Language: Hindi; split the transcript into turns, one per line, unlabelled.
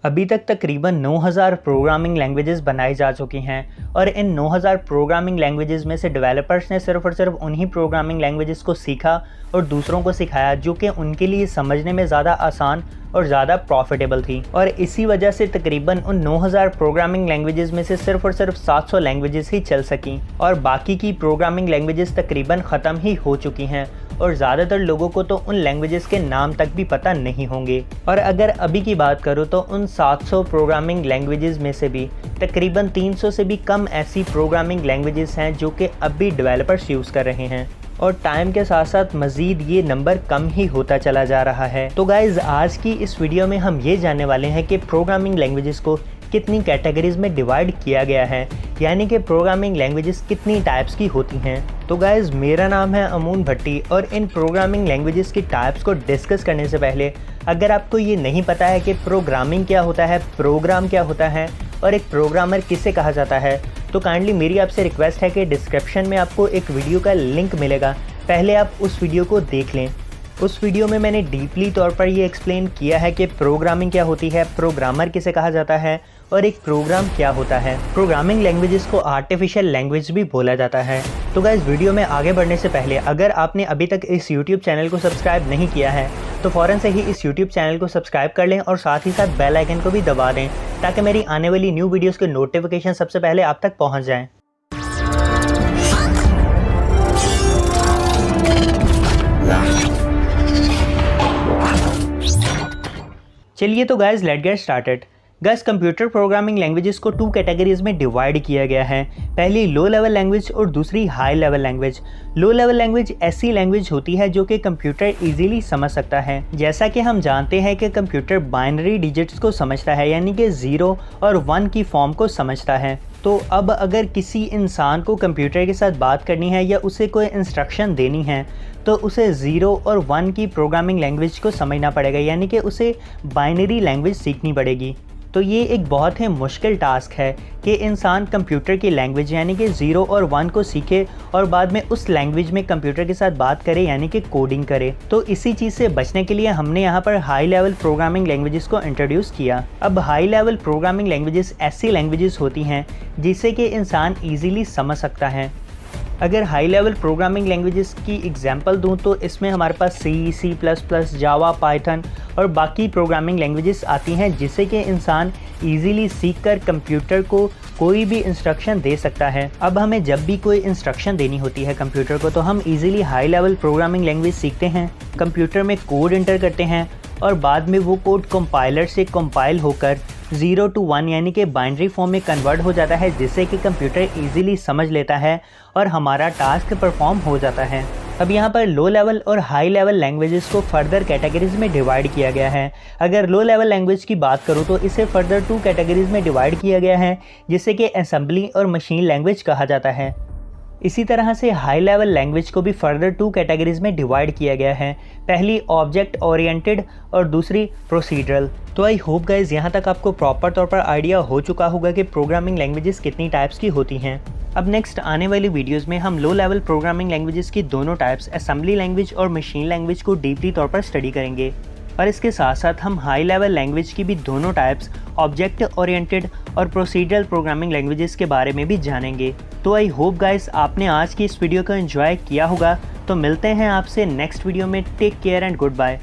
अभी तक तकरीबन 9000 प्रोग्रामिंग लैंग्वेजेस बनाई जा चुकी हैं और इन 9000 प्रोग्रामिंग लैंग्वेजेस में से डेवलपर्स ने सिर्फ और सिर्फ उन्हीं प्रोग्रामिंग लैंग्वेजेस को सीखा और दूसरों को सिखाया जो कि उनके लिए समझने में ज़्यादा आसान और ज़्यादा प्रॉफिटेबल थी। और इसी वजह से तकरीबन उन 9000 प्रोग्रामिंग लैंग्वेजेस में से सिर्फ और सिर्फ 700 लैंग्वेजेस ही चल सकीं और बाकी की प्रोग्रामिंग लैंग्वेजेस तकरीबन ख़त्म ही हो चुकी हैं और ज़्यादातर लोगों को तो उन लैंग्वेजेस के नाम तक भी पता नहीं होंगे। और अगर अभी की बात करूँ तो उन 700 प्रोग्रामिंग लैंग्वेजेस में से भी तकरीबन 300 से भी कम ऐसी प्रोग्रामिंग लैंग्वेजेस हैं जो कि अभी डेवलपर्स यूज़ कर रहे हैं और टाइम के साथ साथ मज़ीद ये नंबर कम ही होता चला जा रहा है। तो गाइज़ आज की इस वीडियो में हम ये जानने वाले हैं कि प्रोग्रामिंग लैंग्वेजेस को कितनी कैटेगरीज में डिवाइड किया गया है, यानी कि प्रोग्रामिंग लैंग्वेजेस कितनी टाइप्स की होती हैं। तो गाइज़ मेरा नाम है अमून भट्टी और इन प्रोग्रामिंग लैंग्वेजेस की टाइप्स को डिस्कस करने से पहले अगर आपको ये नहीं पता है कि प्रोग्रामिंग क्या होता है, प्रोग्राम क्या होता है और एक प्रोग्रामर किसे कहा जाता है, तो काइंडली मेरी आपसे रिक्वेस्ट है कि डिस्क्रिप्शन में आपको एक वीडियो का लिंक मिलेगा, पहले आप उस वीडियो को देख लें। उस वीडियो में मैंने डीपली तौर पर ये एक्सप्लेन किया है कि प्रोग्रामिंग क्या होती है, प्रोग्रामर किसे कहा जाता है और एक प्रोग्राम क्या होता है। प्रोग्रामिंग लैंग्वेजेस को आर्टिफिशियल लैंग्वेज भी बोला जाता है। तो गाइस वीडियो में आगे बढ़ने से पहले अगर आपने अभी तक इस YouTube चैनल को सब्सक्राइब नहीं किया है तो फ़ौरन से ही इस YouTube चैनल को सब्सक्राइब कर लें और साथ ही साथ बेल आइकन को भी दबा दें ताकि मेरी आने वाली न्यू वीडियोस के नोटिफिकेशन सबसे पहले आप तक पहुँच जाएँ। चलिए तो guys let's get started. Guys computer programming languages को 2 कैटेगरीज में डिवाइड किया गया है, पहली लो लेवल लैंग्वेज और दूसरी high level language. Low level language ऐसी लैंग्वेज होती है जो कि कंप्यूटर इजीली समझ सकता है। जैसा कि हम जानते हैं कि कंप्यूटर बाइनरी डिजिट्स को समझता है, यानी कि 0 और 1 की फॉर्म को समझता है। तो अब अगर किसी इंसान को कंप्यूटर के साथ बात करनी है या उसे कोई इंस्ट्रक्शन देनी है तो उसे 0 और 1 की प्रोग्रामिंग लैंग्वेज को समझना पड़ेगा, यानी कि उसे बाइनरी लैंग्वेज सीखनी पड़ेगी। तो ये एक बहुत ही मुश्किल टास्क है कि इंसान कंप्यूटर की लैंग्वेज यानी कि 0 और 1 को सीखे और बाद में उस लैंग्वेज में कंप्यूटर के साथ बात करे, यानी कि कोडिंग करे। तो इसी चीज़ से बचने के लिए हमने यहाँ पर हाई लेवल प्रोग्रामिंग लैंग्वेजेस को इंट्रोड्यूस किया। अब हाई लेवल प्रोग्रामिंग लैंग्वेजेस ऐसी लैंग्वेजेस होती हैं जिसे कि इंसान ईजिली समझ सकता है। अगर हाई लेवल प्रोग्रामिंग लैंग्वेजेस की एग्जांपल दूं तो इसमें हमारे पास C++, जावा, पाइथन और बाकी प्रोग्रामिंग लैंग्वेजेस आती हैं जिससे कि इंसान इजीली सीखकर कंप्यूटर को कोई भी इंस्ट्रक्शन दे सकता है। अब हमें जब भी कोई इंस्ट्रक्शन देनी होती है कंप्यूटर को तो हम easily high level programming language सीखते हैं, कंप्यूटर में कोड एंटर करते हैं और बाद में वो कोड कंपाइलर से कंपाइल होकर 0 to 1 यानी कि बाइनरी फॉर्म में कन्वर्ट हो जाता है, जिससे कि कंप्यूटर इजीली समझ लेता है और हमारा टास्क परफॉर्म हो जाता है। अब यहाँ पर लो लेवल और हाई लेवल लैंग्वेजेस को फर्दर कैटेगरीज में डिवाइड किया गया है। अगर लो लेवल लैंग्वेज की बात करूँ तो इसे फर्दर 2 कैटेगरीज में डिवाइड किया गया है, जिसे कि असेंबली और मशीन लैंग्वेज कहा जाता है। इसी तरह से हाई लेवल लैंग्वेज को भी फर्दर 2 कैटेगरीज में डिवाइड किया गया है, पहली ऑब्जेक्ट ओरिएंटेड और दूसरी प्रोसीजरल। तो आई होप गाइज यहाँ तक आपको प्रॉपर तौर पर आइडिया हो चुका होगा कि प्रोग्रामिंग लैंग्वेजेस कितनी टाइप्स की होती हैं। अब नेक्स्ट आने वाली वीडियोस में हम लो लेवल प्रोग्रामिंग लैंग्वेजेस की दोनों टाइप्स असेंबली लैंग्वेज और मशीन लैंग्वेज को डीपली तौर पर स्टडी करेंगे और इसके साथ साथ हम हाई लेवल लैंग्वेज की भी दोनों टाइप्स ऑब्जेक्ट ओरिएंटेड और प्रोसीजरल प्रोग्रामिंग लैंग्वेजेस के बारे में भी जानेंगे। तो आई होप गाइस आपने आज की इस वीडियो को एंजॉय किया होगा। तो मिलते हैं आपसे नेक्स्ट वीडियो में। Take care and good bye.